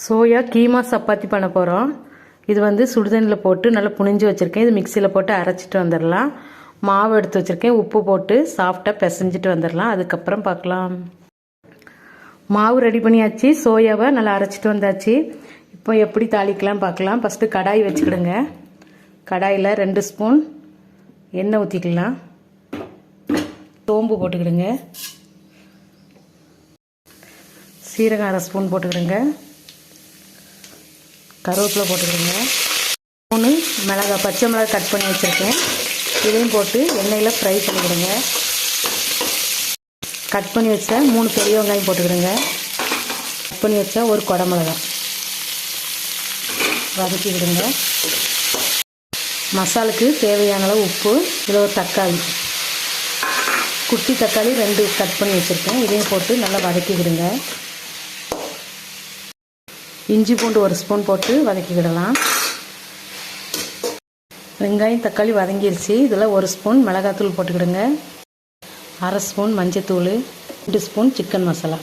Soya keema chapati பண்ண போகிறோம். இது வந்து சுடுதண்ணில் போட்டு நல்லா புனிஞ்சு வச்சுருக்கேன். இது மிக்சியில் போட்டு அரைச்சிட்டு வந்துடலாம். மாவு எடுத்து வச்சுருக்கேன். உப்பு போட்டு சாஃப்டாக பிசைஞ்சிட்டு வந்துடலாம். அதுக்கப்புறம் பார்க்கலாம். மாவு ரெடி பண்ணியாச்சு. சோயாவை நல்லா அரைச்சிட்டு வந்தாச்சு. இப்போ எப்படி தாளிக்கலாம் பார்க்கலாம். ஃபஸ்ட்டு கடாய் வச்சுக்கிடுங்க. கடாயில் 2 ஸ்பூன் எண்ணெய் ஊற்றிக்கலாம். சோம்பு போட்டுக்கிடுங்க. சீரகம் 1/2 ஸ்பூன் போட்டுக்கிடுங்க. கருவேப்பிலை போட்டுக்கிடுங்க. 3 மிளகாய், பச்சை மிளகாய் கட் பண்ணி வச்சுருக்கேன். இதையும் போட்டு எண்ணெயில் ஃப்ரை பண்ணிக்கிடுங்க. கட் பண்ணி வச்ச 3 பெரிய வெங்காயம் போட்டுக்கிடுங்க. கட் பண்ணி வச்ச ஒரு கொடை மிளகாய் வதக்கிக்கிடுங்க. மசாலுக்கு தேவையான அளவு உப்பு. இதில் ஒரு தக்காளி, குட்டி தக்காளி 2 கட் பண்ணி வச்சுருக்கேன். இதையும் போட்டு நல்லா வதக்கிக்கிடுங்க. இஞ்சி பூண்டு 1 ஸ்பூன் போட்டு வதக்கிக்கிடலாம். வெங்காயம் தக்காளி வதங்கிருச்சு. இதில் 1 ஸ்பூன் மிளகாத்தூள் போட்டுக்கிடுங்க. 1/2 ஸ்பூன் மஞ்சத்தூள், 2 ஸ்பூன் சிக்கன் மசாலா.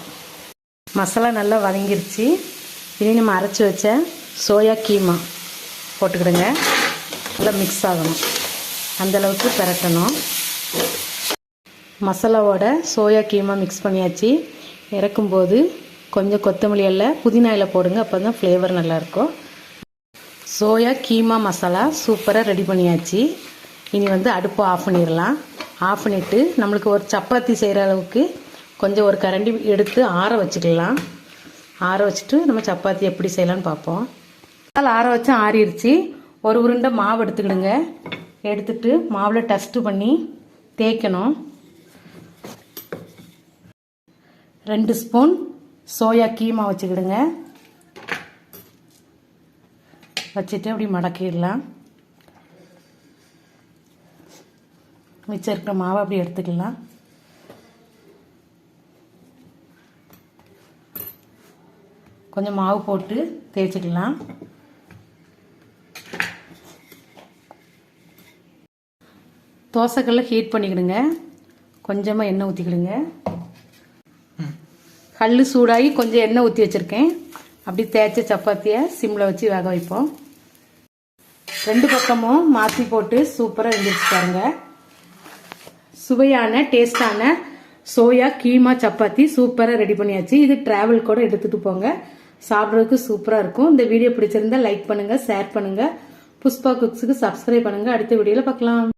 மசாலா நல்லா வதங்கிருச்சு. இனி நம்ம அரைச்சி வச்ச சோயா கீமா போட்டுக்கிடுங்க. நல்லா மிக்ஸ் ஆகணும். அந்தளவுக்கு பிரட்டணும். மசாலாவோட சோயா கீமா மிக்ஸ் பண்ணியாச்சு. இறக்கும்போது கொஞ்சம் கொத்தமல்லி இலை, புதினா இலை போடுங்க. அப்போ தான் ஃப்ளேவர் நல்லாயிருக்கும். சோயா கீமா மசாலா சூப்பராக ரெடி பண்ணியாச்சு. இனி வந்து அடுப்பை ஆஃப் பண்ணிடலாம். ஆஃப் பண்ணிவிட்டு நம்மளுக்கு ஒரு சப்பாத்தி செய்கிற அளவுக்கு கொஞ்சம் ஒரு கரண்டி எடுத்து ஆற வச்சுக்கலாம். ஆற வச்சுட்டு நம்ம சப்பாத்தி எப்படி செய்யலான்னு பார்ப்போம். ஆற வச்சா ஆறிடுச்சு. ஒரு உருண்டை மாவு எடுத்துக்கிடுங்க. எடுத்துட்டு மாவில் டஸ்ட்டு பண்ணி தேய்க்கணும். 2 ஸ்பூன் சோயா கீமா வச்சுக்கிடுங்க. வச்சுட்டு அப்படி மடக்கிடலாம். மிச்சம் இருக்கிற மாவை அப்படி எடுத்துக்கலாம். கொஞ்சம் மாவு போட்டு தேய்ச்சிக்கலாம். தோசைக்கல்ல ஹீட் பண்ணிக்கிடுங்க. கொஞ்சமாக எண்ணெய் ஊற்றிக்கிடுங்க. கல் சூடாகி கொஞ்சம் எண்ணெய் ஊற்றி வச்சுருக்கேன். அப்படி தேய்ச்ச சப்பாத்தியை சிம்மில் வச்சு வேக வைப்போம். 2 பக்கமும் மாற்றி போட்டு சூப்பராக வெந்துருச்சு பாருங்க. சுவையான டேஸ்டான சோயா கீமா சப்பாத்தி சூப்பராக ரெடி பண்ணியாச்சு. இது டிராவல் கூட எடுத்துகிட்டு போங்க. சாப்பிட்றதுக்கு சூப்பராக இருக்கும். இந்த வீடியோ பிடிச்சிருந்தா லைக் பண்ணுங்கள், ஷேர் பண்ணுங்கள். புஷ்பா குக்ஸுக்கு சப்ஸ்கிரைப் பண்ணுங்கள். அடுத்த வீடியோவில் பார்க்கலாம்.